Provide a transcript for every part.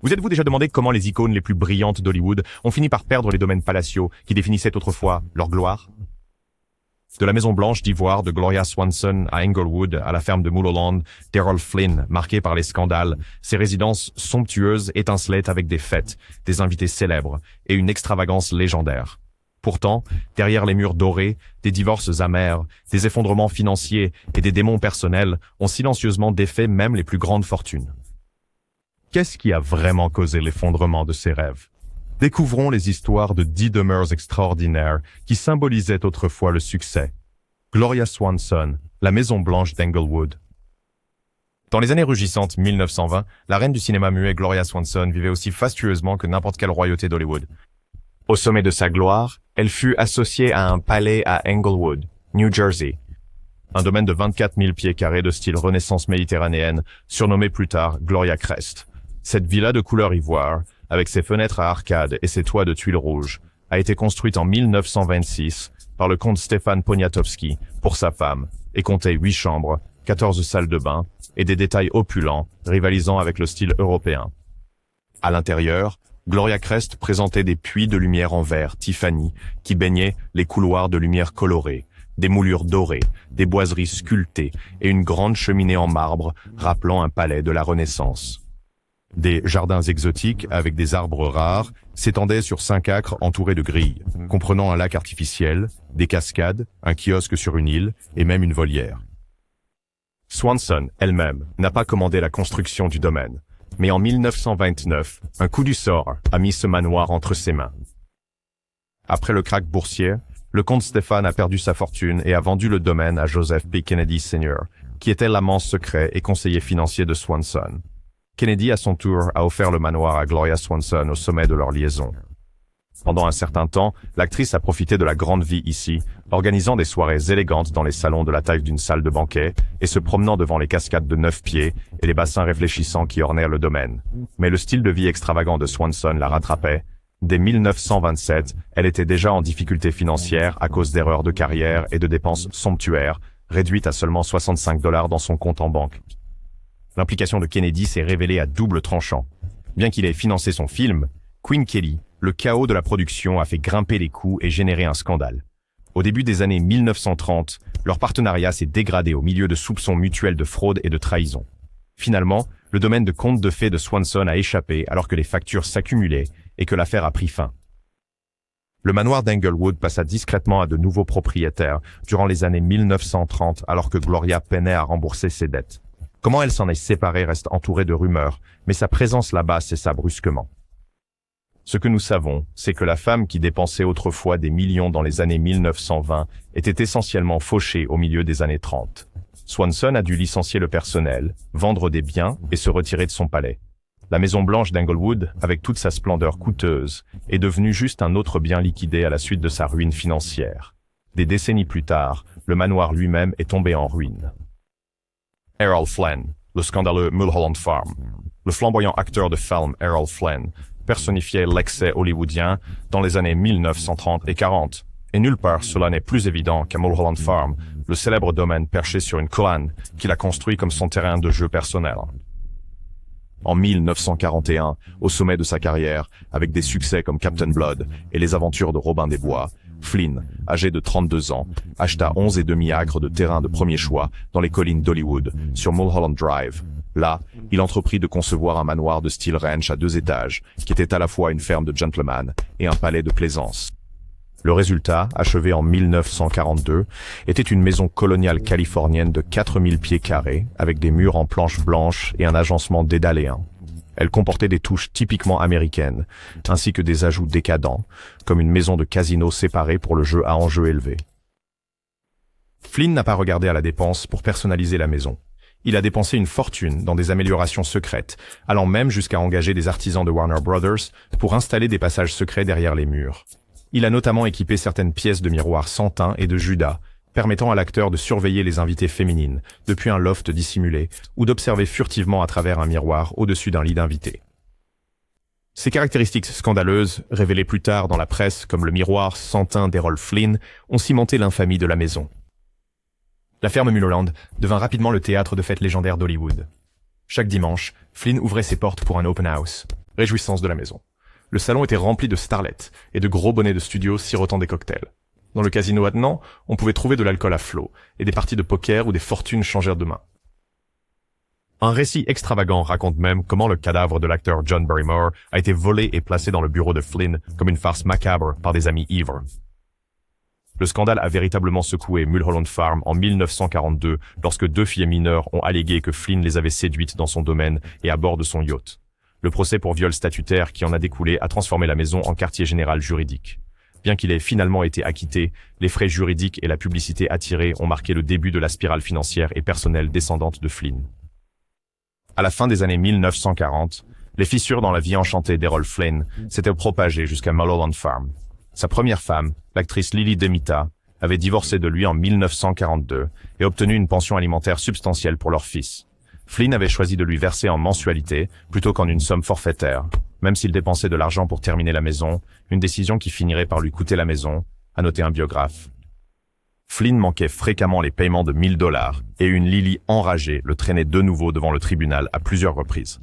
Vous êtes-vous déjà demandé comment les icônes les plus brillantes d'Hollywood ont fini par perdre les domaines palatiaux qui définissaient autrefois leur gloire? De la Maison Blanche d'Ivoire de Gloria Swanson à Englewood, à la ferme de Mulholland d'Errol Flynn, marquée par les scandales, ces résidences somptueuses étincelaient avec des fêtes, des invités célèbres et une extravagance légendaire. Pourtant, derrière les murs dorés, des divorces amers, des effondrements financiers et des démons personnels ont silencieusement défait même les plus grandes fortunes. Qu'est-ce qui a vraiment causé l'effondrement de ces rêves? Découvrons les histoires de 10 demeures extraordinaires qui symbolisaient autrefois le succès. Gloria Swanson, la Maison Blanche d'Englewood. Dans les années rugissantes 1920, la reine du cinéma muet Gloria Swanson vivait aussi fastueusement que n'importe quelle royauté d'Hollywood. Au sommet de sa gloire, elle fut associée à un palais à Englewood, New Jersey. Un domaine de 24 000 pieds carrés de style Renaissance méditerranéenne, surnommé plus tard Gloria Crest. Cette villa de couleur ivoire, avec ses fenêtres à arcades et ses toits de tuiles rouges, a été construite en 1926 par le comte Stéphane Poniatowski pour sa femme et comptait 8 chambres, 14 salles de bain et des détails opulents rivalisant avec le style européen. À l'intérieur, Gloria Crest présentait des puits de lumière en verre Tiffany qui baignaient les couloirs de lumière colorée, des moulures dorées, des boiseries sculptées et une grande cheminée en marbre rappelant un palais de la Renaissance. Des jardins exotiques avec des arbres rares s'étendaient sur 5 acres entourés de grilles, comprenant un lac artificiel, des cascades, un kiosque sur une île et même une volière. Swanson, elle-même, n'a pas commandé la construction du domaine, mais en 1929, un coup du sort a mis ce manoir entre ses mains. Après le krach boursier, le comte Stéphane a perdu sa fortune et a vendu le domaine à Joseph P. Kennedy Sr., qui était l'amant secret et conseiller financier de Swanson. Kennedy, à son tour, a offert le manoir à Gloria Swanson au sommet de leur liaison. Pendant un certain temps, l'actrice a profité de la grande vie ici, organisant des soirées élégantes dans les salons de la taille d'une salle de banquet et se promenant devant les cascades de 9 pieds et les bassins réfléchissants qui ornèrent le domaine. Mais le style de vie extravagant de Swanson la rattrapait. Dès 1927, elle était déjà en difficulté financière à cause d'erreurs de carrière et de dépenses somptuaires, réduites à seulement $65 dans son compte en banque. L'implication de Kennedy s'est révélée à double tranchant. Bien qu'il ait financé son film, Queen Kelly, le chaos de la production a fait grimper les coûts et générer un scandale. Au début des années 1930, leur partenariat s'est dégradé au milieu de soupçons mutuels de fraude et de trahison. Finalement, le domaine de contes de fées de Swanson a échappé alors que les factures s'accumulaient et que l'affaire a pris fin. Le manoir d'Englewood passa discrètement à de nouveaux propriétaires durant les années 1930 alors que Gloria peinait à rembourser ses dettes. Comment elle s'en est séparée reste entourée de rumeurs, mais sa présence là-bas cessa brusquement. Ce que nous savons, c'est que la femme qui dépensait autrefois des millions dans les années 1920 était essentiellement fauchée au milieu des années 30. Swanson a dû licencier le personnel, vendre des biens et se retirer de son palais. La Maison Blanche d'Englewood, avec toute sa splendeur coûteuse, est devenue juste un autre bien liquidé à la suite de sa ruine financière. Des décennies plus tard, le manoir lui-même est tombé en ruine. Errol Flynn, le scandaleux Mulholland Farm. Le flamboyant acteur de film Errol Flynn personnifiait l'excès hollywoodien dans les années 1930 et 40. Et nulle part cela n'est plus évident qu'à Mulholland Farm, le célèbre domaine perché sur une colline qu'il a construit comme son terrain de jeu personnel. En 1941, au sommet de sa carrière, avec des succès comme Captain Blood et les aventures de Robin des Bois, Flynn, âgé de 32 ans, acheta 11,5 acres de terrain de premier choix dans les collines d'Hollywood, sur Mulholland Drive. Là, il entreprit de concevoir un manoir de style ranch à 2 étages, qui était à la fois une ferme de gentleman et un palais de plaisance. Le résultat, achevé en 1942, était une maison coloniale californienne de 4000 pieds carrés, avec des murs en planches blanches et un agencement dédaléen. Elle comportait des touches typiquement américaines, ainsi que des ajouts décadents, comme une maison de casino séparée pour le jeu à enjeu élevé. Flynn n'a pas regardé à la dépense pour personnaliser la maison. Il a dépensé une fortune dans des améliorations secrètes, allant même jusqu'à engager des artisans de Warner Brothers pour installer des passages secrets derrière les murs. Il a notamment équipé certaines pièces de miroirs sans teint et de Judas, permettant à l'acteur de surveiller les invitées féminines depuis un loft dissimulé ou d'observer furtivement à travers un miroir au-dessus d'un lit d'invités. Ces caractéristiques scandaleuses, révélées plus tard dans la presse comme le miroir sans teint d'Errol Flynn, ont cimenté l'infamie de la maison. La ferme Mulholland devint rapidement le théâtre de fêtes légendaires d'Hollywood. Chaque dimanche, Flynn ouvrait ses portes pour un open house. Réjouissance de la maison. Le salon était rempli de starlets et de gros bonnets de studio sirotant des cocktails. Dans le casino attenant, on pouvait trouver de l'alcool à flot et des parties de poker où des fortunes changèrent de main. Un récit extravagant raconte même comment le cadavre de l'acteur John Barrymore a été volé et placé dans le bureau de Flynn comme une farce macabre par des amis ivres. Le scandale a véritablement secoué Mulholland Farm en 1942 lorsque 2 filles mineures ont allégué que Flynn les avait séduites dans son domaine et à bord de son yacht. Le procès pour viol statutaire qui en a découlé a transformé la maison en quartier général juridique. Bien qu'il ait finalement été acquitté, les frais juridiques et la publicité attirée ont marqué le début de la spirale financière et personnelle descendante de Flynn. À la fin des années 1940, les fissures dans la vie enchantée d'Errol Flynn s'étaient propagées jusqu'à Mulholland Farm. Sa première femme, l'actrice Lily DeMita, avait divorcé de lui en 1942 et obtenu une pension alimentaire substantielle pour leur fils. Flynn avait choisi de lui verser en mensualité plutôt qu'en une somme forfaitaire, même s'il dépensait de l'argent pour terminer la maison, une décision qui finirait par lui coûter la maison, a noté un biographe. Flynn manquait fréquemment les paiements de $1000 et une Lily enragée le traînait de nouveau devant le tribunal à plusieurs reprises.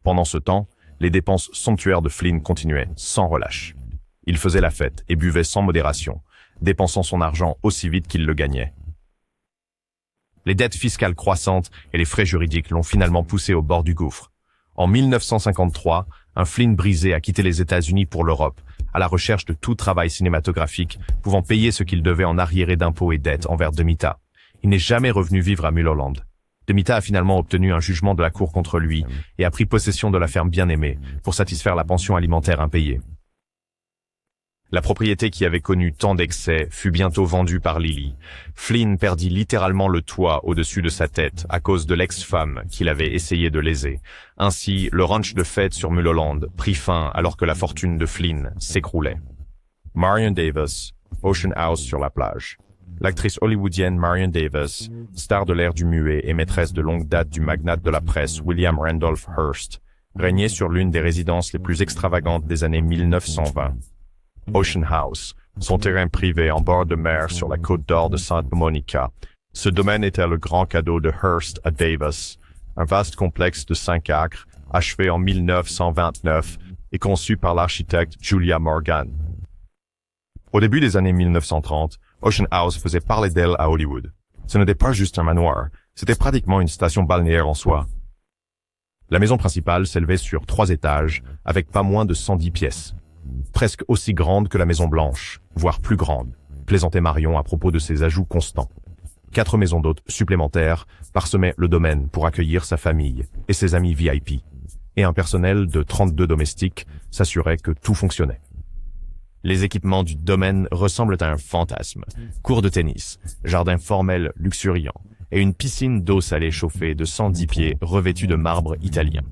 Pendant ce temps, les dépenses somptuaires de Flynn continuaient sans relâche. Il faisait la fête et buvait sans modération, dépensant son argent aussi vite qu'il le gagnait. Les dettes fiscales croissantes et les frais juridiques l'ont finalement poussé au bord du gouffre. En 1953, un Flynn brisé a quitté les États-Unis pour l'Europe, à la recherche de tout travail cinématographique, pouvant payer ce qu'il devait en arriérés d'impôts et dettes envers DeMita. Il n'est jamais revenu vivre à Mulholland. DeMita a finalement obtenu un jugement de la cour contre lui et a pris possession de la ferme bien-aimée pour satisfaire la pension alimentaire impayée. La propriété qui avait connu tant d'excès fut bientôt vendue par Lily. Flynn perdit littéralement le toit au-dessus de sa tête à cause de l'ex-femme qu'il avait essayé de léser. Ainsi, le ranch de fête sur Mulholland prit fin alors que la fortune de Flynn s'écroulait. Marion Davis, Ocean House sur la plage. L'actrice hollywoodienne Marion Davis, star de l'ère du muet et maîtresse de longue date du magnate de la presse William Randolph Hearst, régnait sur l'une des résidences les plus extravagantes des années 1920. Ocean House, son terrain privé en bord de mer sur la côte d'or de Santa Monica. Ce domaine était le grand cadeau de Hearst à Davis, un vaste complexe de 5 acres, achevé en 1929 et conçu par l'architecte Julia Morgan. Au début des années 1930, Ocean House faisait parler d'elle à Hollywood. Ce n'était pas juste un manoir, c'était pratiquement une station balnéaire en soi. La maison principale s'élevait sur 3 étages, avec pas moins de 110 pièces. Presque aussi grande que la Maison Blanche, voire plus grande, plaisantait Marion à propos de ses ajouts constants. 4 maisons d'hôtes supplémentaires parsemaient le domaine pour accueillir sa famille et ses amis VIP, et un personnel de 32 domestiques s'assurait que tout fonctionnait. Les équipements du domaine ressemblent à un fantasme. Cours de tennis, jardin formel luxuriant, et une piscine d'eau salée chauffée de 110 pieds revêtue de marbre italien.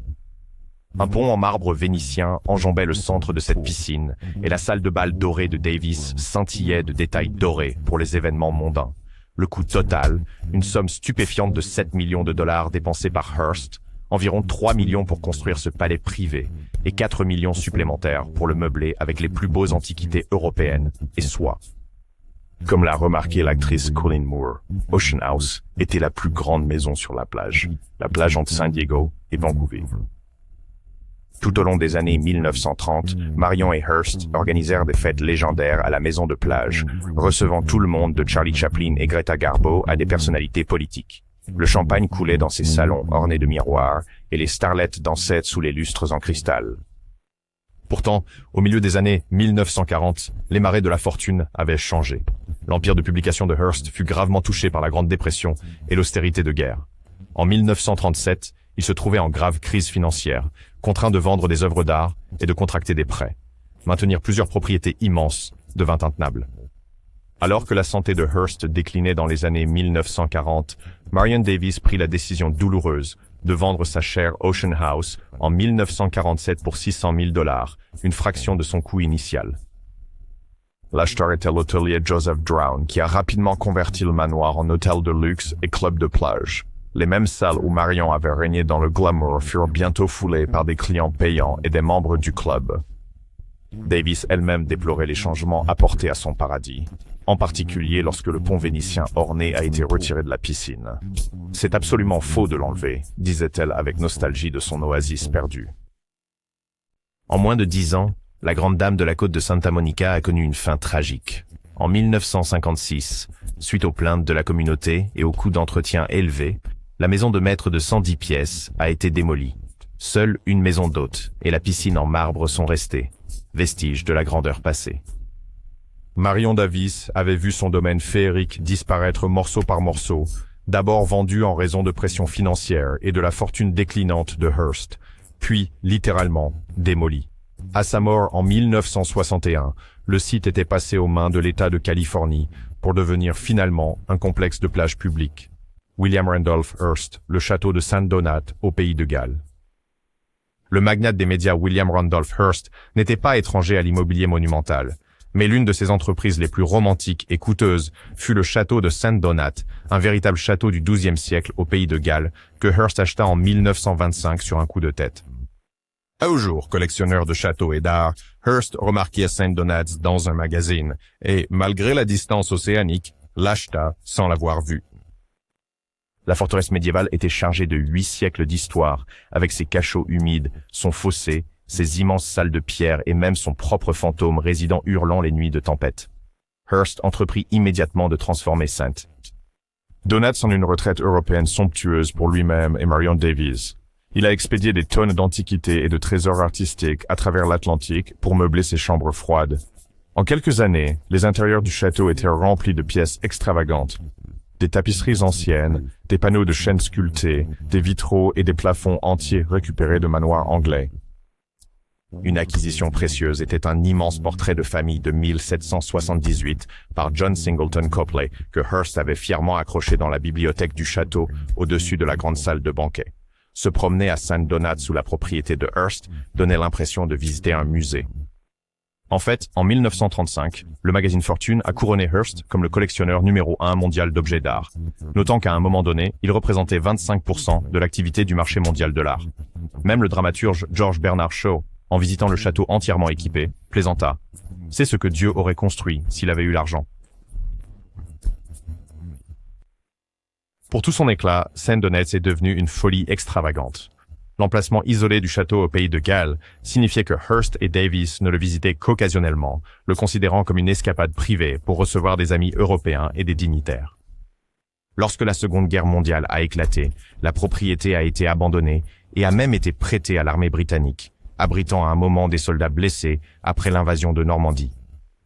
Un pont en marbre vénitien enjambait le centre de cette piscine, et la salle de bal dorée de Davis scintillait de détails dorés pour les événements mondains. Le coût total, une somme stupéfiante de 7 millions de dollars dépensés par Hearst, environ 3 millions pour construire ce palais privé, et 4 millions supplémentaires pour le meubler avec les plus beaux antiquités européennes et soie. Comme l'a remarqué l'actrice Colleen Moore, Ocean House était la plus grande maison sur la plage entre San Diego et Vancouver. Tout au long des années 1930, Marion et Hearst organisèrent des fêtes légendaires à la maison de plage, recevant tout le monde de Charlie Chaplin et Greta Garbo à des personnalités politiques. Le champagne coulait dans ces salons ornés de miroirs et les starlettes dansaient sous les lustres en cristal. Pourtant, au milieu des années 1940, les marées de la fortune avaient changé. L'empire de publication de Hearst fut gravement touché par la Grande Dépression et l'austérité de guerre. En 1937, il se trouvait en grave crise financière, contraint de vendre des œuvres d'art et de contracter des prêts. Maintenir plusieurs propriétés immenses devint intenable. Alors que la santé de Hearst déclinait dans les années 1940, Marion Davis prit la décision douloureuse de vendre sa chère Ocean House en 1947 pour $600 000, une fraction de son coût initial. L'acheteur était l'hôtelier Joseph Drown, qui a rapidement converti le manoir en hôtel de luxe et club de plage. Les mêmes salles où Marion avait régné dans le glamour furent bientôt foulées par des clients payants et des membres du club. Davis elle-même déplorait les changements apportés à son paradis, en particulier lorsque le pont vénitien orné a été retiré de la piscine. « C'est absolument faux de l'enlever », disait-elle avec nostalgie de son oasis perdue. En moins de 10 ans, la grande dame de la côte de Santa Monica a connu une fin tragique. En 1956, suite aux plaintes de la communauté et aux coûts d'entretien élevés, la maison de maître de 110 pièces a été démolie. Seule une maison d'hôte et la piscine en marbre sont restées, vestiges de la grandeur passée. Marion Davies avait vu son domaine féerique disparaître morceau par morceau, d'abord vendu en raison de pression financière et de la fortune déclinante de Hearst, puis littéralement démoli. À sa mort en 1961, le site était passé aux mains de l'État de Californie pour devenir finalement un complexe de plage publique. William Randolph Hearst, le château de St. Donat, au pays de Galles. Le magnate des médias William Randolph Hearst n'était pas étranger à l'immobilier monumental, mais l'une de ses entreprises les plus romantiques et coûteuses fut le château de St. Donat, un véritable château du XIIe siècle au pays de Galles que Hearst acheta en 1925 sur un coup de tête. Un jour, collectionneur de châteaux et d'art, Hearst remarquait St. Donat dans un magazine et, malgré la distance océanique, l'acheta sans l'avoir vu. La forteresse médiévale était chargée de 8 siècles d'histoire, avec ses cachots humides, son fossé, ses immenses salles de pierre et même son propre fantôme résidant hurlant les nuits de tempête. Hearst entreprit immédiatement de transformer St. Donat en une retraite européenne somptueuse pour lui-même et Marion Davies. Il a expédié des tonnes d'antiquités et de trésors artistiques à travers l'Atlantique pour meubler ses chambres froides. En quelques années, les intérieurs du château étaient remplis de pièces extravagantes. Des tapisseries anciennes, des panneaux de chêne sculptés, des vitraux et des plafonds entiers récupérés de manoirs anglais. Une acquisition précieuse était un immense portrait de famille de 1778 par John Singleton Copley que Hearst avait fièrement accroché dans la bibliothèque du château au-dessus de la grande salle de banquet. Se promener à St. Donat sous la propriété de Hearst donnait l'impression de visiter un musée. En fait, en 1935, le magazine Fortune a couronné Hearst comme le collectionneur numéro 1 mondial d'objets d'art, notant qu'à un moment donné, il représentait 25% de l'activité du marché mondial de l'art. Même le dramaturge George Bernard Shaw, en visitant le château entièrement équipé, plaisanta. C'est ce que Dieu aurait construit s'il avait eu l'argent. Pour tout son éclat, St. Donat est devenu une folie extravagante. L'emplacement isolé du château au pays de Galles signifiait que Hearst et Davies ne le visitaient qu'occasionnellement, le considérant comme une escapade privée pour recevoir des amis européens et des dignitaires. Lorsque la Seconde Guerre mondiale a éclaté, la propriété a été abandonnée et a même été prêtée à l'armée britannique, abritant à un moment des soldats blessés après l'invasion de Normandie.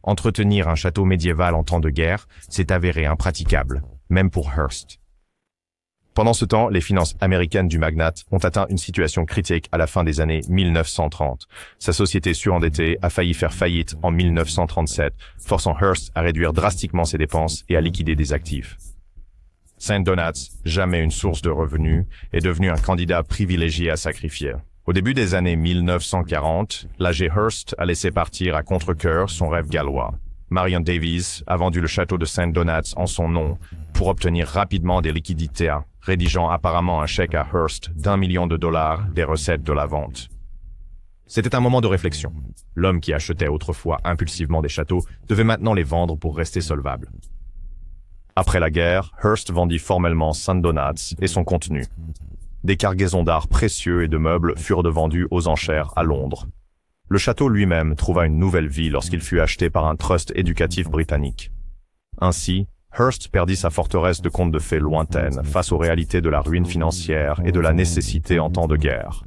Entretenir un château médiéval en temps de guerre s'est avéré impraticable, même pour Hearst. Pendant ce temps, les finances américaines du magnate ont atteint une situation critique à la fin des années 1930. Sa société surendettée a failli faire faillite en 1937, forçant Hearst à réduire drastiquement ses dépenses et à liquider des actifs. St. Donat, jamais une source de revenus, est devenu un candidat privilégié à sacrifier. Au début des années 1940, l'âgé Hearst a laissé partir à contre-cœur son rêve gallois. Marion Davies a vendu le château de St. Donat en son nom pour obtenir rapidement des liquidités, rédigeant apparemment un chèque à Hearst d'1 million de dollars des recettes de la vente. C'était un moment de réflexion. L'homme qui achetait autrefois impulsivement des châteaux devait maintenant les vendre pour rester solvable. Après la guerre, Hearst vendit formellement St. Donat et son contenu. Des cargaisons d'art précieux et de meubles furent vendus aux enchères à Londres. Le château lui-même trouva une nouvelle vie lorsqu'il fut acheté par un trust éducatif britannique. Ainsi, Hearst perdit sa forteresse de contes de fées lointaine face aux réalités de la ruine financière et de la nécessité en temps de guerre.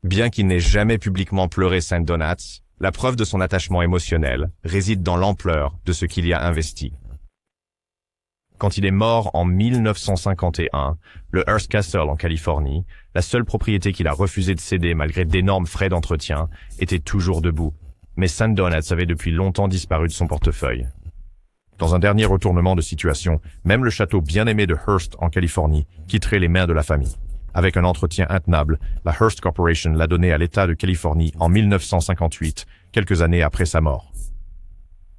Bien qu'il n'ait jamais publiquement pleuré St. Donat, la preuve de son attachement émotionnel réside dans l'ampleur de ce qu'il y a investi. Quand il est mort en 1951, le Hearst Castle en Californie, la seule propriété qu'il a refusé de céder malgré d'énormes frais d'entretien, était toujours debout. Mais St. Donat avait depuis longtemps disparu de son portefeuille. Dans un dernier retournement de situation, même le château bien aimé de Hearst en Californie quitterait les mains de la famille. Avec un entretien intenable, la Hearst Corporation l'a donné à l'État de Californie en 1958, quelques années après sa mort.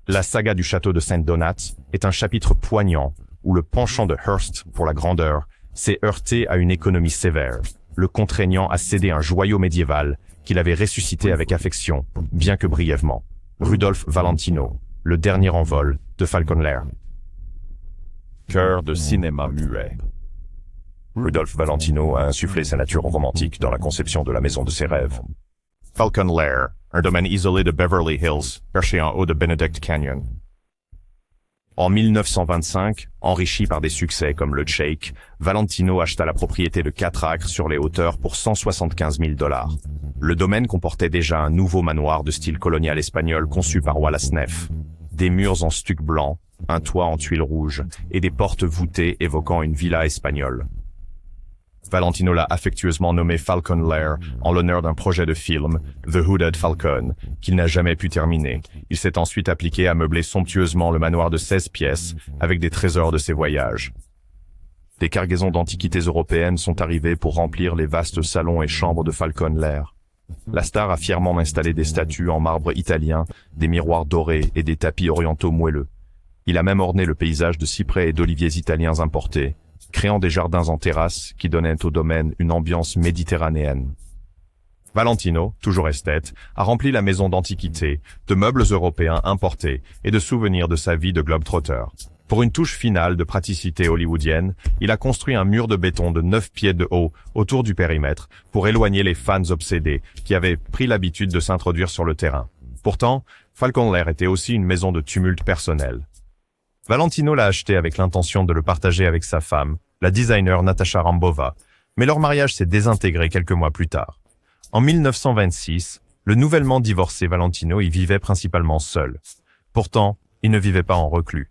La saga du château de St. Donat est un chapitre poignant où le penchant de Hearst pour la grandeur s'est heurté à une économie sévère, le contraignant à céder un joyau médiéval qu'il avait ressuscité avec affection, bien que brièvement. Rudolph Valentino, le dernier envol de Falcon Lair. Cœur de cinéma muet. Rudolph Valentino a insufflé sa nature romantique dans la conception de la maison de ses rêves. Falcon Lair, un domaine isolé de Beverly Hills, perché en haut de Benedict Canyon. En 1925, enrichi par des succès comme le Shake, Valentino acheta la propriété de 4 acres sur les hauteurs pour 175 000 $. Le domaine comportait déjà un nouveau manoir de style colonial espagnol conçu par Wallace Neff. Des murs en stuc blanc, un toit en tuiles rouges et des portes voûtées évoquant une villa espagnole. Valentino l'a affectueusement nommé Falcon Lair en l'honneur d'un projet de film, The Hooded Falcon, qu'il n'a jamais pu terminer. Il s'est ensuite appliqué à meubler somptueusement le manoir de 16 pièces avec des trésors de ses voyages. Des cargaisons d'antiquités européennes sont arrivées pour remplir les vastes salons et chambres de Falcon Lair. La star a fièrement installé des statues en marbre italien, des miroirs dorés et des tapis orientaux moelleux. Il a même orné le paysage de cyprès et d'oliviers italiens importés, créant des jardins en terrasse qui donnaient au domaine une ambiance méditerranéenne. Valentino, toujours esthète, a rempli la maison d'antiquités, de meubles européens importés et de souvenirs de sa vie de globe-trotter. Pour une touche finale de praticité hollywoodienne, il a construit un mur de béton de 9 pieds de haut autour du périmètre pour éloigner les fans obsédés qui avaient pris l'habitude de s'introduire sur le terrain. Pourtant, Falcon Lair était aussi une maison de tumulte personnel. Valentino l'a acheté avec l'intention de le partager avec sa femme, la designer Natasha Rambova, mais leur mariage s'est désintégré quelques mois plus tard. En 1926, le nouvellement divorcé Valentino y vivait principalement seul. Pourtant, il ne vivait pas en reclus.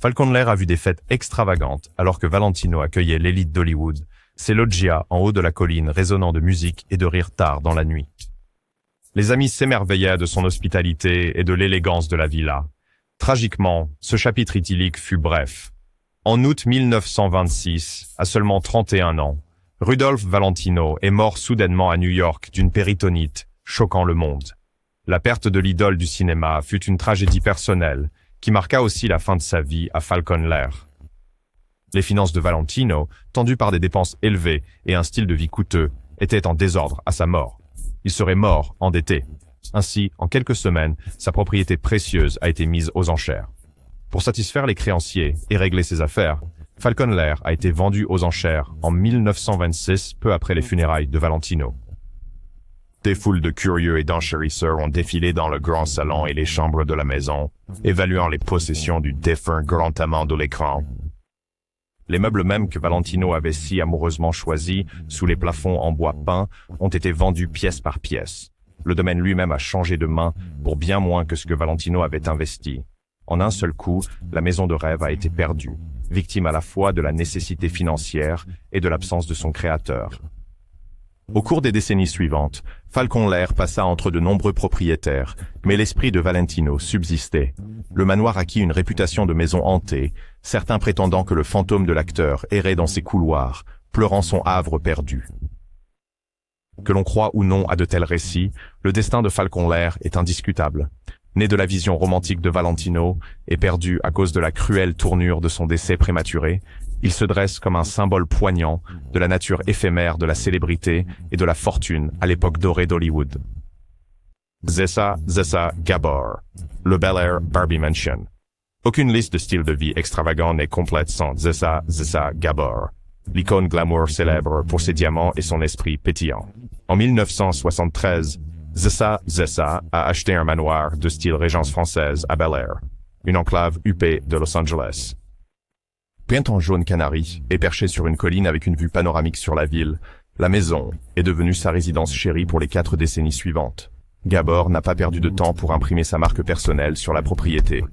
Falcon Lair a vu des fêtes extravagantes alors que Valentino accueillait l'élite d'Hollywood, ses loggias en haut de la colline résonnant de musique et de rires tard dans la nuit. Les amis s'émerveillaient de son hospitalité et de l'élégance de la villa. Tragiquement, ce chapitre idyllique fut bref. En août 1926, à seulement 31 ans, Rudolph Valentino est mort soudainement à New York d'une péritonite, choquant le monde. La perte de l'idole du cinéma fut une tragédie personnelle, qui marqua aussi la fin de sa vie à Falcon Lair. Les finances de Valentino, tendues par des dépenses élevées et un style de vie coûteux, étaient en désordre à sa mort. Il serait mort, endetté. Ainsi, en quelques semaines, sa propriété précieuse a été mise aux enchères. Pour satisfaire les créanciers et régler ses affaires, Falcon Lair a été vendu aux enchères en 1926, peu après les funérailles de Valentino. Des foules de curieux et d'enchérisseurs ont défilé dans le grand salon et les chambres de la maison, évaluant les possessions du défunt grand amant de l'écran. Les meubles mêmes que Valentino avait si amoureusement choisis, sous les plafonds en bois peint, ont été vendus pièce par pièce. Le domaine lui-même a changé de main pour bien moins que ce que Valentino avait investi. En un seul coup, la maison de rêve a été perdue, victime à la fois de la nécessité financière et de l'absence de son créateur. Au cours des décennies suivantes, Falcon Lair passa entre de nombreux propriétaires, mais l'esprit de Valentino subsistait. Le manoir acquit une réputation de maison hantée, certains prétendant que le fantôme de l'acteur errait dans ses couloirs, pleurant son havre perdu. Que l'on croit ou non à de tels récits, le destin de Falcon Lair est indiscutable. Né de la vision romantique de Valentino et perdu à cause de la cruelle tournure de son décès prématuré, il se dresse comme un symbole poignant de la nature éphémère de la célébrité et de la fortune à l'époque dorée d'Hollywood. Zessa Gabor, le Bel Air Barbie Mansion. Aucune liste de styles de vie extravagants n'est complète sans Zessa Gabor, l'icône glamour célèbre pour ses diamants et son esprit pétillant. En 1973, Zessa a acheté un manoir de style Régence française à Bel Air, une enclave huppée de Los Angeles. Peinte en jaune canari et perchée sur une colline avec une vue panoramique sur la ville, la maison est devenue sa résidence chérie pour les 4 décennies suivantes. Gabor n'a pas perdu de temps pour imprimer sa marque personnelle sur la propriété.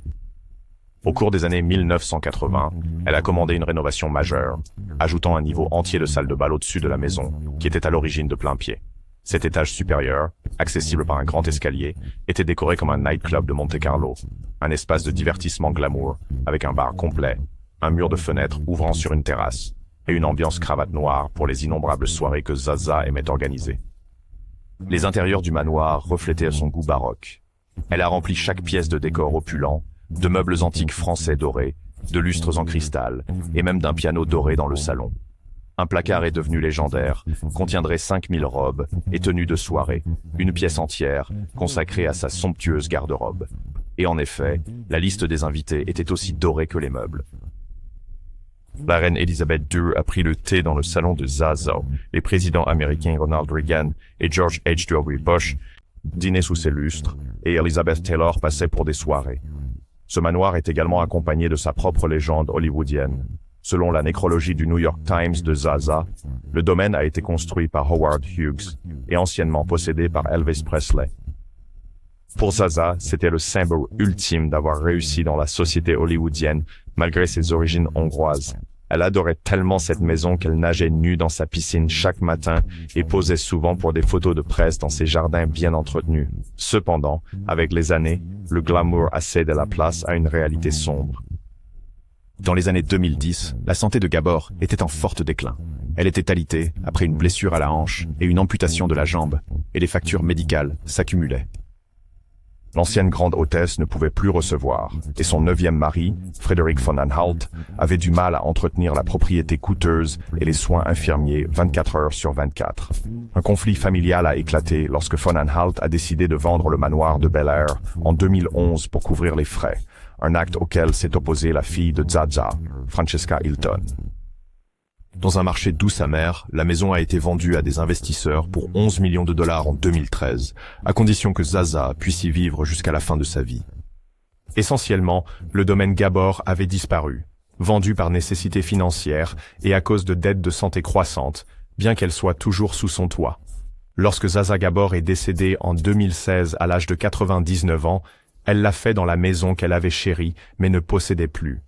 Au cours des années 1980, elle a commandé une rénovation majeure, ajoutant un niveau entier de salle de bal au-dessus de la maison, qui était à l'origine de plain-pied. Cet étage supérieur, accessible par un grand escalier, était décoré comme un nightclub de Monte-Carlo, un espace de divertissement glamour, avec un bar complet, un mur de fenêtres ouvrant sur une terrasse, et une ambiance cravate noire pour les innombrables soirées que Zaza aimait organiser. Les intérieurs du manoir reflétaient son goût baroque. Elle a rempli chaque pièce de décor opulent, de meubles antiques français dorés, de lustres en cristal, et même d'un piano doré dans le salon. Un placard est devenu légendaire, contiendrait 5000 robes et tenues de soirée, une pièce entière consacrée à sa somptueuse garde-robe. Et en effet, la liste des invités était aussi dorée que les meubles. La reine Elisabeth II a pris le thé dans le salon de Zaza. Les présidents américains Ronald Reagan et George H.W. Bush dînait sous ses lustres, et Elizabeth Taylor passait pour des soirées. Ce manoir est également accompagné de sa propre légende hollywoodienne. Selon la nécrologie du New York Times de Zaza, le domaine a été construit par Howard Hughes et anciennement possédé par Elvis Presley. Pour Zaza, c'était le symbole ultime d'avoir réussi dans la société hollywoodienne malgré ses origines hongroises. Elle adorait tellement cette maison qu'elle nageait nue dans sa piscine chaque matin et posait souvent pour des photos de presse dans ses jardins bien entretenus. Cependant, avec les années, le glamour a cédé la place à une réalité sombre. Dans les années 2010, la santé de Gabor était en fort déclin. Elle était alitée après une blessure à la hanche et une amputation de la jambe, et les factures médicales s'accumulaient. L'ancienne grande hôtesse ne pouvait plus recevoir, et son 9e mari, Frederick von Anhalt, avait du mal à entretenir la propriété coûteuse et les soins infirmiers 24 heures sur 24. Un conflit familial a éclaté lorsque von Anhalt a décidé de vendre le manoir de Bel Air en 2011 pour couvrir les frais, un acte auquel s'est opposée la fille de Zaza, Francesca Hilton. Dans un marché douce amère, la maison a été vendue à des investisseurs pour 11 millions de dollars en 2013, à condition que Zaza puisse y vivre jusqu'à la fin de sa vie. Essentiellement, le domaine Gabor avait disparu, vendu par nécessité financière et à cause de dettes de santé croissantes, bien qu'elle soit toujours sous son toit. Lorsque Zaza Gabor est décédée en 2016 à l'âge de 99 ans, elle l'a fait dans la maison qu'elle avait chérie mais ne possédait plus.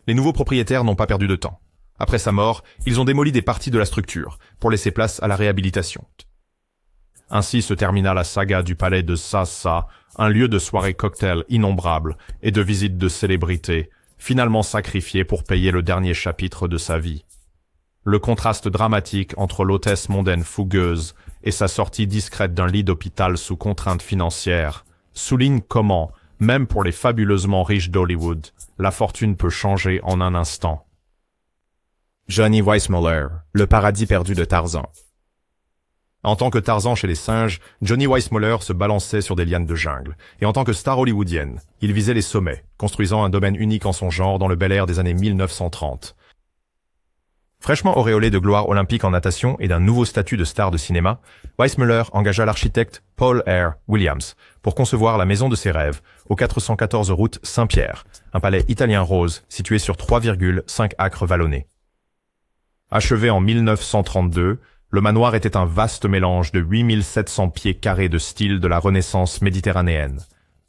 Les nouveaux propriétaires n'ont pas perdu de temps. Après sa mort, ils ont démoli des parties de la structure pour laisser place à la réhabilitation. Ainsi se termina la saga du palais de Zaza, un lieu de soirées cocktails innombrables et de visites de célébrités, finalement sacrifié pour payer le dernier chapitre de sa vie. Le contraste dramatique entre l'hôtesse mondaine fougueuse et sa sortie discrète d'un lit d'hôpital sous contrainte financière souligne comment, même pour les fabuleusement riches d'Hollywood, la fortune peut changer en un instant. Johnny Weissmuller, le paradis perdu de Tarzan. En tant que Tarzan chez les singes, Johnny Weissmuller se balançait sur des lianes de jungle. Et en tant que star hollywoodienne, il visait les sommets, construisant un domaine unique en son genre dans le Bel Air des années 1930. Fraîchement auréolé de gloire olympique en natation et d'un nouveau statut de star de cinéma, Weissmuller engagea l'architecte Paul R. Williams pour concevoir la maison de ses rêves, au 414 route Saint-Pierre, un palais italien rose situé sur 3,5 acres vallonnés. Achevé en 1932, le manoir était un vaste mélange de 8700 pieds carrés de style de la Renaissance méditerranéenne.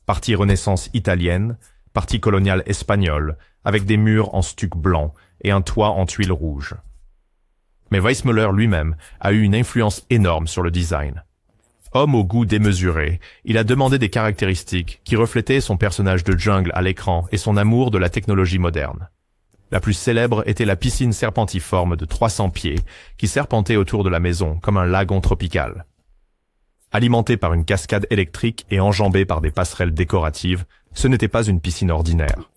Partie Renaissance italienne, partie coloniale espagnole, avec des murs en stuc blanc et un toit en tuiles rouges. Mais Weissmuller lui-même a eu une influence énorme sur le design. Homme au goût démesuré, il a demandé des caractéristiques qui reflétaient son personnage de jungle à l'écran et son amour de la technologie moderne. La plus célèbre était la piscine serpentiforme de 300 pieds qui serpentait autour de la maison comme un lagon tropical. Alimentée par une cascade électrique et enjambée par des passerelles décoratives, ce n'était pas une piscine ordinaire.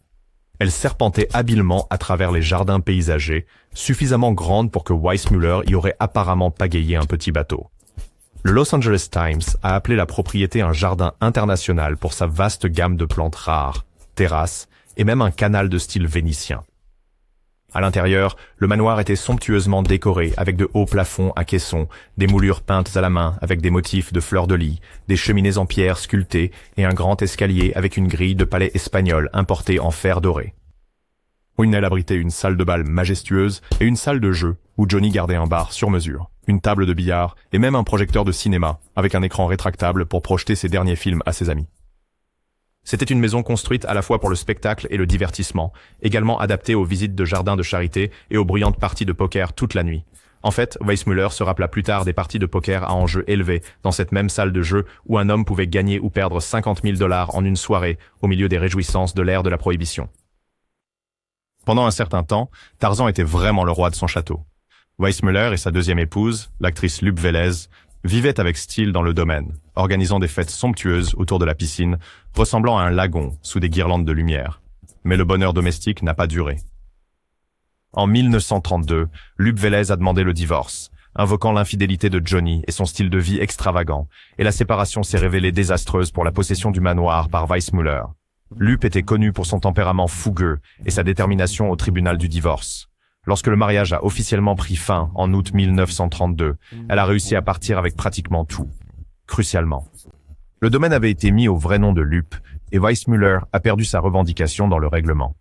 Elle serpentait habilement à travers les jardins paysagers, suffisamment grande pour que Weissmuller y aurait apparemment pagayé un petit bateau. Le Los Angeles Times a appelé la propriété un jardin international pour sa vaste gamme de plantes rares, terrasses et même un canal de style vénitien. À l'intérieur, le manoir était somptueusement décoré avec de hauts plafonds à caissons, des moulures peintes à la main avec des motifs de fleurs de lis, des cheminées en pierre sculptées et un grand escalier avec une grille de palais espagnol importée en fer doré. Une aile abritait une salle de bal majestueuse et une salle de jeu où Johnny gardait un bar sur mesure, une table de billard et même un projecteur de cinéma avec un écran rétractable pour projeter ses derniers films à ses amis. C'était une maison construite à la fois pour le spectacle et le divertissement, également adaptée aux visites de jardins de charité et aux bruyantes parties de poker toute la nuit. En fait, Weissmuller se rappela plus tard des parties de poker à enjeu élevé dans cette même salle de jeu où un homme pouvait gagner ou perdre 50 000 $ en une soirée au milieu des réjouissances de l'ère de la prohibition. Pendant un certain temps, Tarzan était vraiment le roi de son château. Weissmuller et sa deuxième épouse, l'actrice Lupe Vélez, vivaient avec style dans le domaine, organisant des fêtes somptueuses autour de la piscine, ressemblant à un lagon sous des guirlandes de lumière. Mais le bonheur domestique n'a pas duré. En 1932, Lupe Vélez a demandé le divorce, invoquant l'infidélité de Johnny et son style de vie extravagant, et la séparation s'est révélée désastreuse pour la possession du manoir par Weissmuller. Lupe était connu pour son tempérament fougueux et sa détermination au tribunal du divorce. Lorsque le mariage a officiellement pris fin en août 1932, elle a réussi à partir avec pratiquement tout. Crucialement, Le domaine avait été mis au vrai nom de Lup, et Weissmuller a perdu sa revendication dans le règlement.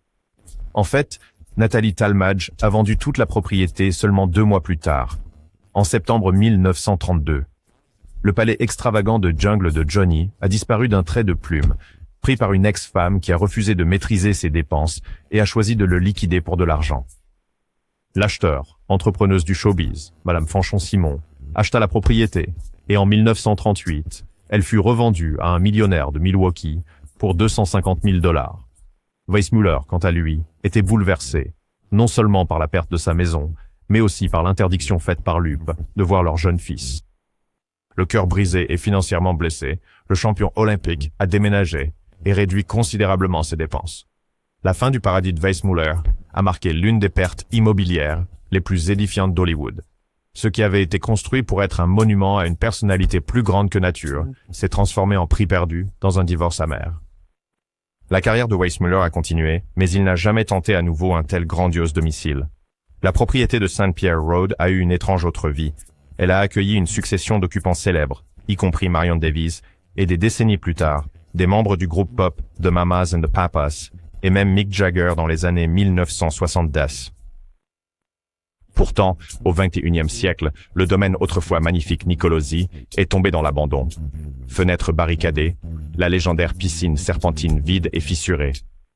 En fait, Nathalie Talmadge a vendu toute la propriété seulement 2 mois plus tard, en septembre 1932. Le palais extravagant de jungle de Johnny a disparu d'un trait de plume, pris par une ex-femme qui a refusé de maîtriser ses dépenses et a choisi de le liquider pour de l'argent. L'acheteur, entrepreneuse du showbiz, Madame Fanchon-Simon, acheta la propriété, et en 1938, elle fut revendue à un millionnaire de Milwaukee pour 250 000 $. Weissmuller, quant à lui, était bouleversé, non seulement par la perte de sa maison, mais aussi par l'interdiction faite par Lup de voir leur jeune fils. Le cœur brisé et financièrement blessé, le champion olympique a déménagé et réduit considérablement ses dépenses. La fin du paradis de Weissmuller a marqué l'une des pertes immobilières les plus édifiantes d'Hollywood. Ce qui avait été construit pour être un monument à une personnalité plus grande que nature s'est transformé en prix perdu dans un divorce amer. La carrière de Weissmuller a continué, mais il n'a jamais tenté à nouveau un tel grandiose domicile. La propriété de St. Pierre Road a eu une étrange autre vie. Elle a accueilli une succession d'occupants célèbres, y compris Marion Davies, et des décennies plus tard, des membres du groupe pop The Mamas and the Papas, et même Mick Jagger dans les années 1970. Pourtant, au XXIe siècle, le domaine autrefois magnifique Nicolosi est tombé dans l'abandon. Fenêtres barricadées, la légendaire piscine serpentine vide et fissurée.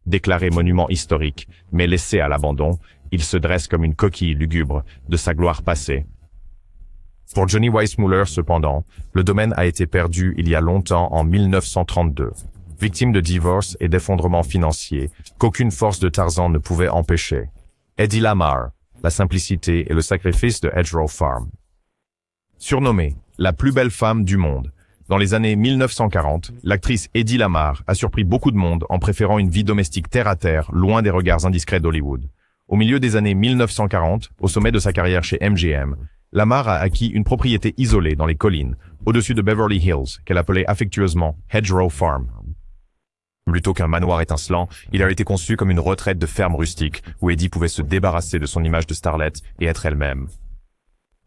Déclaré monument historique, mais laissé à l'abandon, il se dresse comme une coquille lugubre de sa gloire passée. Pour Johnny Weissmuller, cependant, le domaine a été perdu il y a longtemps en 1932. Victime de divorce et d'effondrement financier, qu'aucune force de Tarzan ne pouvait empêcher. Eddie Lamar, la simplicité et le sacrifice de Hedgerow Farm. Surnommée la plus belle femme du monde, dans les années 1940, l'actrice Eddie Lamar a surpris beaucoup de monde en préférant une vie domestique terre-à-terre, loin des regards indiscrets d'Hollywood. Au milieu des années 1940, au sommet de sa carrière chez MGM, Lamar a acquis une propriété isolée dans les collines, au-dessus de Beverly Hills, qu'elle appelait affectueusement Hedgerow Farm. Plutôt qu'un manoir étincelant, il a été conçu comme une retraite de ferme rustique, où Eddie pouvait se débarrasser de son image de starlet et être elle-même.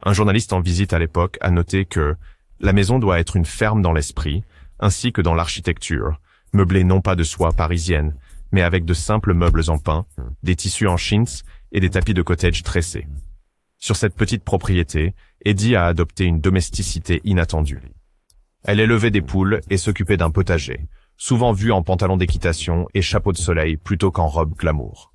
Un journaliste en visite à l'époque a noté que la maison doit être une ferme dans l'esprit, ainsi que dans l'architecture, meublée non pas de soie parisienne, mais avec de simples meubles en pin, des tissus en chintz et des tapis de cottage tressés. Sur cette petite propriété, Eddie a adopté une domesticité inattendue. Elle élevait des poules et s'occupait d'un potager, souvent vue en pantalon d'équitation et chapeau de soleil plutôt qu'en robe glamour.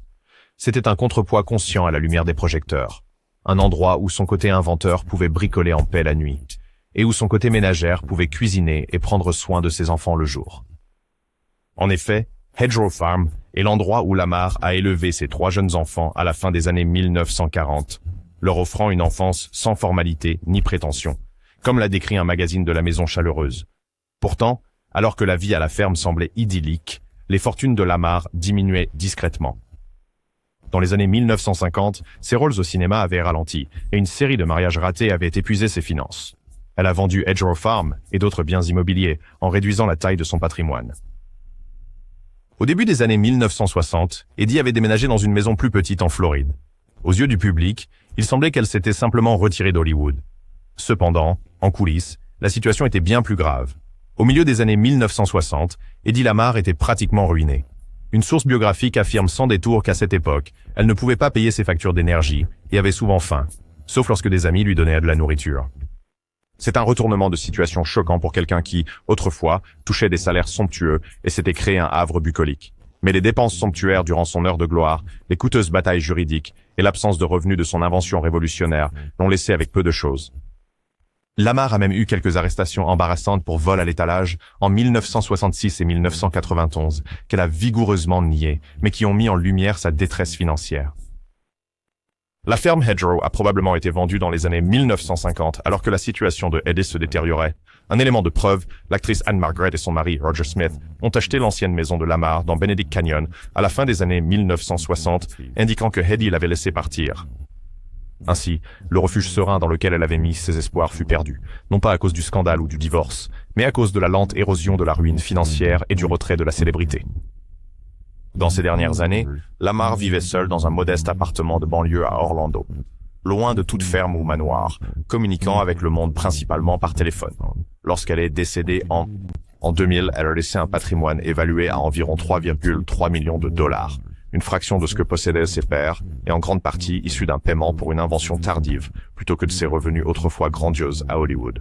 C'était un contrepoids conscient à la lumière des projecteurs, un endroit où son côté inventeur pouvait bricoler en paix la nuit, et où son côté ménagère pouvait cuisiner et prendre soin de ses enfants le jour. En effet, Hedgerow Farm est l'endroit où Lamar a élevé ses 3 jeunes enfants à la fin des années 1940, leur offrant une enfance sans formalité ni prétention, comme l'a décrit un magazine de la maison chaleureuse. Pourtant, alors que la vie à la ferme semblait idyllique, les fortunes de Lamar diminuaient discrètement. Dans les années 1950, ses rôles au cinéma avaient ralenti et une série de mariages ratés avait épuisé ses finances. Elle a vendu Hedgerow Farm et d'autres biens immobiliers en réduisant la taille de son patrimoine. Au début des années 1960, Eddie avait déménagé dans une maison plus petite en Floride. Aux yeux du public, il semblait qu'elle s'était simplement retirée d'Hollywood. Cependant, en coulisses, la situation était bien plus grave. Au milieu des années 1960, Eddie Lamar était pratiquement ruinée. Une source biographique affirme sans détour qu'à cette époque, elle ne pouvait pas payer ses factures d'énergie et avait souvent faim, sauf lorsque des amis lui donnaient de la nourriture. C'est un retournement de situation choquant pour quelqu'un qui, autrefois, touchait des salaires somptueux et s'était créé un havre bucolique. Mais les dépenses somptuaires durant son heure de gloire, les coûteuses batailles juridiques et l'absence de revenus de son invention révolutionnaire l'ont laissé avec peu de choses. Lamar a même eu quelques arrestations embarrassantes pour vol à l'étalage en 1966 et 1991, qu'elle a vigoureusement niées, mais qui ont mis en lumière sa détresse financière. La ferme Hedgerow a probablement été vendue dans les années 1950 alors que la situation de Eddie se détériorait. Un élément de preuve, l'actrice Anne Margaret et son mari Roger Smith ont acheté l'ancienne maison de Lamar dans Benedict Canyon à la fin des années 1960, indiquant que Eddie l'avait laissé partir. Ainsi, le refuge serein dans lequel elle avait mis ses espoirs fut perdu, non pas à cause du scandale ou du divorce, mais à cause de la lente érosion de la ruine financière et du retrait de la célébrité. Dans ces dernières années, Lamar vivait seule dans un modeste appartement de banlieue à Orlando, loin de toute ferme ou manoir, communiquant avec le monde principalement par téléphone. Lorsqu'elle est décédée en En 2000, elle a laissé un patrimoine évalué à environ 3,3 millions de dollars, une fraction de ce que possédaient ses pères, et en grande partie issue d'un paiement pour une invention tardive, plutôt que de ses revenus autrefois grandioses à Hollywood.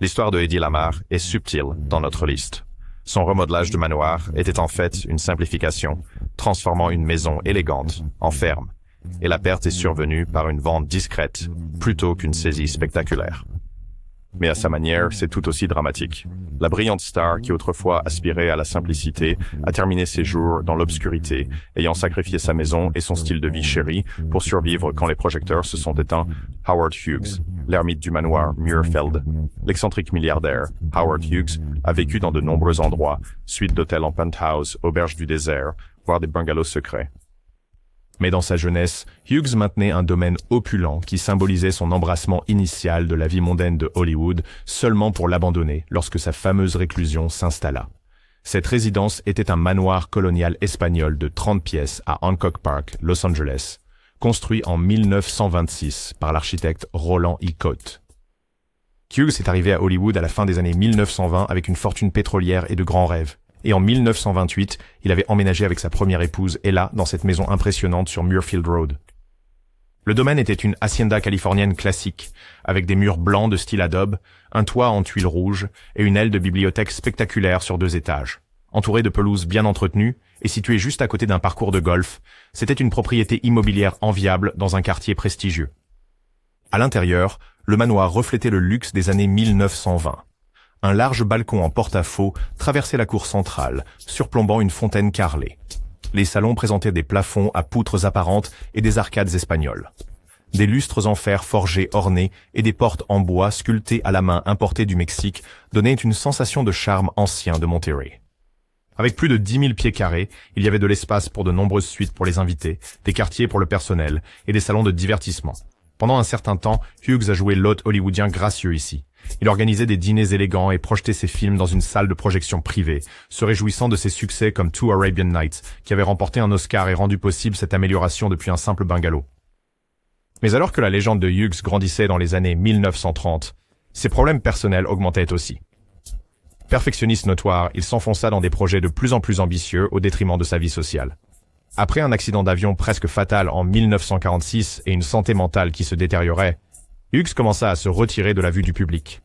L'histoire de Hedy Lamarr est subtile dans notre liste. Son remodelage de manoir était en fait une simplification, transformant une maison élégante en ferme, et la perte est survenue par une vente discrète, plutôt qu'une saisie spectaculaire. Mais à sa manière, c'est tout aussi dramatique. La brillante star qui autrefois aspirait à la simplicité a terminé ses jours dans l'obscurité, ayant sacrifié sa maison et son style de vie chéri pour survivre quand les projecteurs se sont éteints. Howard Hughes, l'ermite du manoir Muirfield. L'excentrique milliardaire Howard Hughes a vécu dans de nombreux endroits, suites d'hôtels en penthouse, auberges du désert, voire des bungalows secrets. Mais dans sa jeunesse, Hughes maintenait un domaine opulent qui symbolisait son embrassement initial de la vie mondaine de Hollywood, seulement pour l'abandonner lorsque sa fameuse réclusion s'installa. Cette résidence était un manoir colonial espagnol de 30 pièces à Hancock Park, Los Angeles, construit en 1926 par l'architecte Roland E. Cote. Hughes est arrivé à Hollywood à la fin des années 1920 avec une fortune pétrolière et de grands rêves. Et en 1928, il avait emménagé avec sa première épouse, Ella, dans cette maison impressionnante sur Muirfield Road. Le domaine était une hacienda californienne classique, avec des murs blancs de style adobe, un toit en tuiles rouges et une aile de bibliothèque spectaculaire sur 2 étages. Entouré de pelouses bien entretenues et situé juste à côté d'un parcours de golf, c'était une propriété immobilière enviable dans un quartier prestigieux. À l'intérieur, le manoir reflétait le luxe des années 1920. Un large balcon en porte-à-faux traversait la cour centrale, surplombant une fontaine carrelée. Les salons présentaient des plafonds à poutres apparentes et des arcades espagnoles. Des lustres en fer forgés ornés et des portes en bois sculptées à la main importées du Mexique donnaient une sensation de charme ancien de Monterey. Avec plus de 10 000 pieds carrés, il y avait de l'espace pour de nombreuses suites pour les invités, des quartiers pour le personnel et des salons de divertissement. Pendant un certain temps, Hughes a joué l'hôte hollywoodien gracieux ici. Il organisait des dîners élégants et projetait ses films dans une salle de projection privée, se réjouissant de ses succès comme Two Arabian Nights, qui avait remporté un Oscar et rendu possible cette amélioration depuis un simple bungalow. Mais alors que la légende de Hughes grandissait dans les années 1930, ses problèmes personnels augmentaient aussi. Perfectionniste notoire, il s'enfonça dans des projets de plus en plus ambitieux au détriment de sa vie sociale. Après un accident d'avion presque fatal en 1946 et une santé mentale qui se détériorait, Hughes commença à se retirer de la vue du public.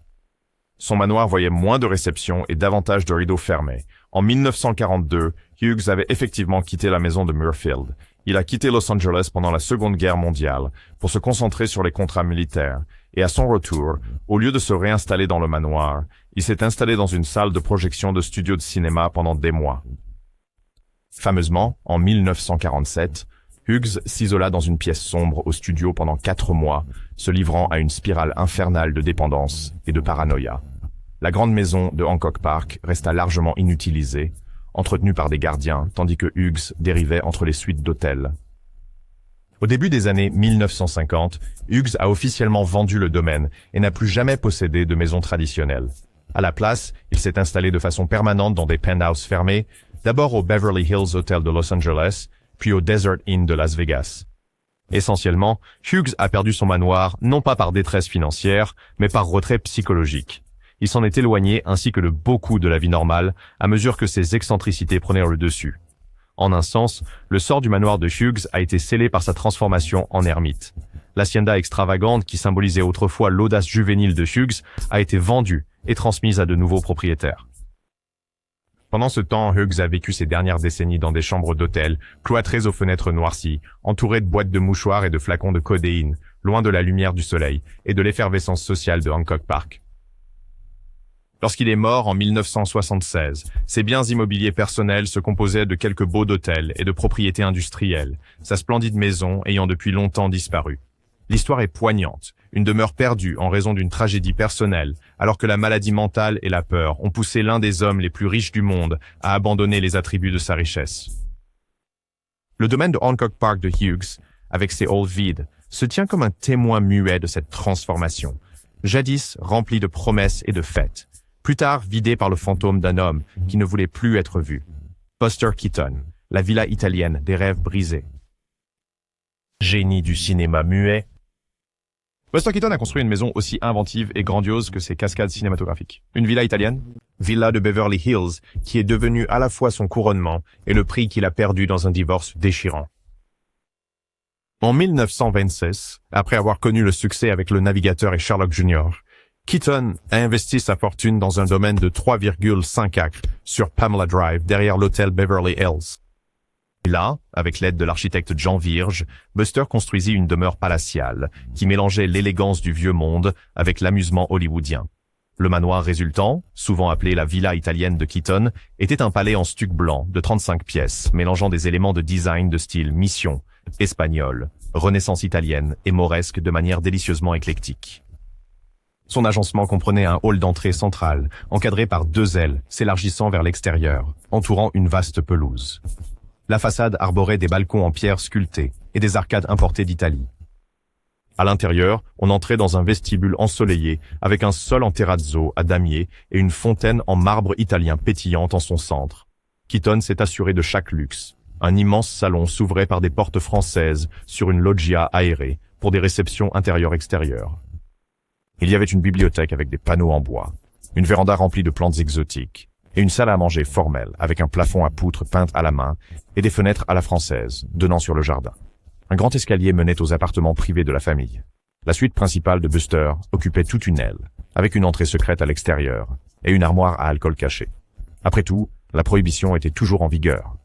Son manoir voyait moins de réceptions et davantage de rideaux fermés. En 1942, Hughes avait effectivement quitté la maison de Muirfield. Il a quitté Los Angeles pendant la Seconde Guerre mondiale pour se concentrer sur les contrats militaires. Et à son retour, au lieu de se réinstaller dans le manoir, il s'est installé dans une salle de projection de studio de cinéma pendant des mois. Fameusement, en 1947, Hughes s'isola dans une pièce sombre au studio pendant 4 mois, se livrant à une spirale infernale de dépendance et de paranoïa. La grande maison de Hancock Park resta largement inutilisée, entretenue par des gardiens, tandis que Hughes dérivait entre les suites d'hôtels. Au début des années 1950, Hughes a officiellement vendu le domaine et n'a plus jamais possédé de maison traditionnelle. À la place, il s'est installé de façon permanente dans des penthouses fermés, d'abord au Beverly Hills Hotel de Los Angeles, puis au Desert Inn de Las Vegas. Essentiellement, Hughes a perdu son manoir non pas par détresse financière, mais par retrait psychologique. Il s'en est éloigné ainsi que de beaucoup de la vie normale à mesure que ses excentricités prenaient le dessus. En un sens, le sort du manoir de Hughes a été scellé par sa transformation en ermite. L'hacienda extravagante qui symbolisait autrefois l'audace juvénile de Hughes a été vendue et transmise à de nouveaux propriétaires. Pendant ce temps, Hughes a vécu ses dernières décennies dans des chambres d'hôtel, cloîtrées aux fenêtres noircies, entourées de boîtes de mouchoirs et de flacons de codéine, loin de la lumière du soleil et de l'effervescence sociale de Hancock Park. Lorsqu'il est mort en 1976, ses biens immobiliers personnels se composaient de quelques baux d'hôtels et de propriétés industrielles, sa splendide maison ayant depuis longtemps disparu. L'histoire est poignante, une demeure perdue en raison d'une tragédie personnelle, alors que la maladie mentale et la peur ont poussé l'un des hommes les plus riches du monde à abandonner les attributs de sa richesse. Le domaine de Hancock Park de Hughes, avec ses halls vides, se tient comme un témoin muet de cette transformation, jadis rempli de promesses et de fêtes, plus tard vidé par le fantôme d'un homme qui ne voulait plus être vu. Buster Keaton, la villa italienne des rêves brisés. Génie du cinéma muet, Buster Keaton a construit une maison aussi inventive et grandiose que ses cascades cinématographiques. Une villa italienne, villa de Beverly Hills, qui est devenue à la fois son couronnement et le prix qu'il a perdu dans un divorce déchirant. En 1926, après avoir connu le succès avec Le Navigateur et Sherlock Jr., Keaton a investi sa fortune dans un domaine de 3,5 acres sur Pamela Drive, derrière l'hôtel Beverly Hills. Et là, avec l'aide de l'architecte Jean Virge, Buster construisit une demeure palatiale qui mélangeait l'élégance du vieux monde avec l'amusement hollywoodien. Le manoir résultant, souvent appelé la villa italienne de Keaton, était un palais en stuc blanc de 35 pièces, mélangeant des éléments de design de style mission, espagnol, renaissance italienne et mauresque de manière délicieusement éclectique. Son agencement comprenait un hall d'entrée central, encadré par 2 ailes s'élargissant vers l'extérieur, entourant une vaste pelouse. La façade arborait des balcons en pierre sculptée et des arcades importées d'Italie. À l'intérieur, on entrait dans un vestibule ensoleillé avec un sol en terrazzo à damier et une fontaine en marbre italien pétillante en son centre. Keaton s'est assuré de chaque luxe. Un immense salon s'ouvrait par des portes françaises sur une loggia aérée pour des réceptions intérieures-extérieures. Il y avait une bibliothèque avec des panneaux en bois, une véranda remplie de plantes exotiques, et une salle à manger formelle avec un plafond à poutres peintes à la main et des fenêtres à la française, donnant sur le jardin. Un grand escalier menait aux appartements privés de la famille. La suite principale de Buster occupait toute une aile, avec une entrée secrète à l'extérieur et une armoire à alcool caché. Après tout, la prohibition était toujours en vigueur.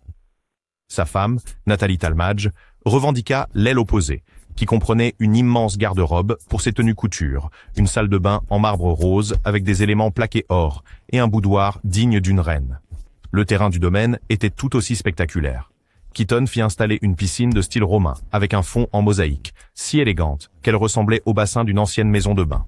Sa femme, Nathalie Talmadge, revendiqua l'aile opposée, qui comprenait une immense garde-robe pour ses tenues couture, une salle de bain en marbre rose avec des éléments plaqués or et un boudoir digne d'une reine. Le terrain du domaine était tout aussi spectaculaire. Keaton fit installer une piscine de style romain avec un fond en mosaïque, si élégante qu'elle ressemblait au bassin d'une ancienne maison de bain.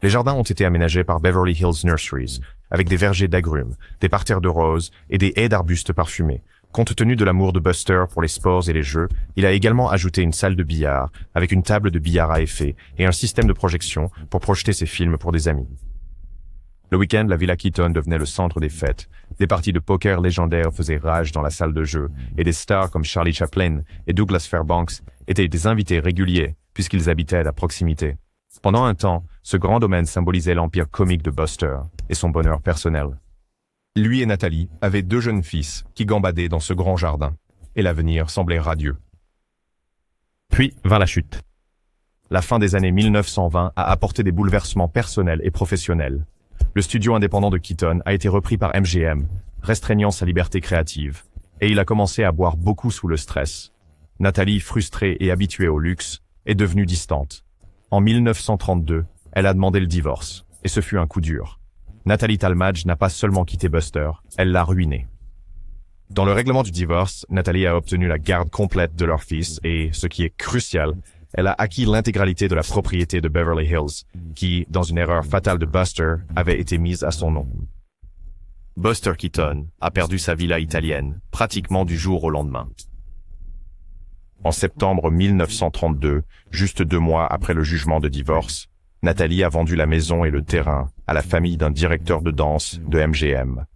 Les jardins ont été aménagés par Beverly Hills Nurseries, avec des vergers d'agrumes, des parterres de roses et des haies d'arbustes parfumés. Compte tenu de l'amour de Buster pour les sports et les jeux, il a également ajouté une salle de billard, avec une table de billard à effet et un système de projection pour projeter ses films pour des amis. Le week-end, la Villa Keaton devenait le centre des fêtes. Des parties de poker légendaires faisaient rage dans la salle de jeu, et des stars comme Charlie Chaplin et Douglas Fairbanks étaient des invités réguliers, puisqu'ils habitaient à proximité. Pendant un temps, ce grand domaine symbolisait l'empire comique de Buster et son bonheur personnel. Lui et Nathalie avaient 2 jeunes fils qui gambadaient dans ce grand jardin, et l'avenir semblait radieux. Puis vint la chute. La fin des années 1920 a apporté des bouleversements personnels et professionnels. Le studio indépendant de Keaton a été repris par MGM, restreignant sa liberté créative, et il a commencé à boire beaucoup sous le stress. Nathalie, frustrée et habituée au luxe, est devenue distante. En 1932, elle a demandé le divorce, et ce fut un coup dur. Nathalie Talmadge n'a pas seulement quitté Buster, elle l'a ruiné. Dans le règlement du divorce, Nathalie a obtenu la garde complète de leur fils et, ce qui est crucial, elle a acquis l'intégralité de la propriété de Beverly Hills, qui, dans une erreur fatale de Buster, avait été mise à son nom. Buster Keaton a perdu sa villa italienne, pratiquement du jour au lendemain. En septembre 1932, juste 2 mois après le jugement de divorce, Nathalie a vendu la maison et le terrain à la famille d'un directeur de danse de MGM.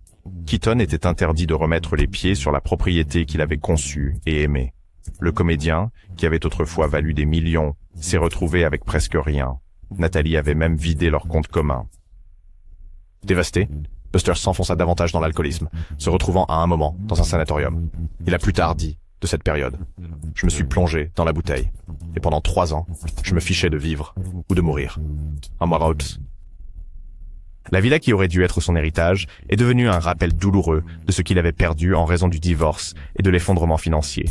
Keaton était interdit de remettre les pieds sur la propriété qu'il avait conçue et aimée. Le comédien, qui avait autrefois valu des millions, s'est retrouvé avec presque rien. Nathalie avait même vidé leur compte commun. Dévasté, Buster s'enfonça davantage dans l'alcoolisme, se retrouvant à un moment dans un sanatorium. Il a plus tard dit de cette période: « Je me suis plongé dans la bouteille, et pendant 3 ans, je me fichais de vivre ou de mourir. I'm out. » La villa qui aurait dû être son héritage est devenue un rappel douloureux de ce qu'il avait perdu en raison du divorce et de l'effondrement financier.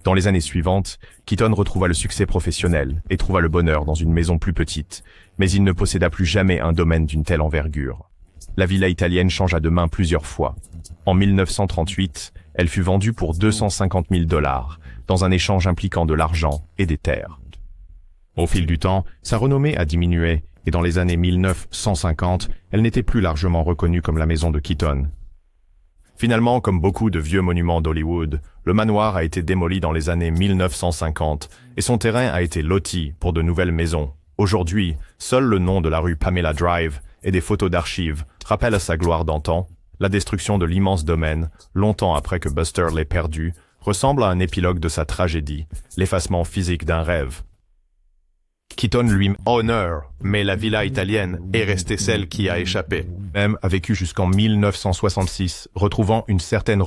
Dans les années suivantes, Keaton retrouva le succès professionnel et trouva le bonheur dans une maison plus petite, mais il ne posséda plus jamais un domaine d'une telle envergure. La villa italienne changea de main plusieurs fois. En 1938, elle fut vendue pour $250 000, dans un échange impliquant de l'argent et des terres. Au fil du temps, sa renommée a diminué, et dans les années 1950, elle n'était plus largement reconnue comme la maison de Keaton. Finalement, comme beaucoup de vieux monuments d'Hollywood, le manoir a été démoli dans les années 1950 et son terrain a été loti pour de nouvelles maisons. Aujourd'hui, seul le nom de la rue Pamela Drive et des photos d'archives rappellent sa gloire d'antan. La destruction de l'immense domaine, longtemps après que Buster l'ait perdu, ressemble à un épilogue de sa tragédie, l'effacement physique d'un rêve. Keaton lui honneur, mais la villa italienne est restée celle qui a échappé. Même a vécu jusqu'en 1966, retrouvant une certaine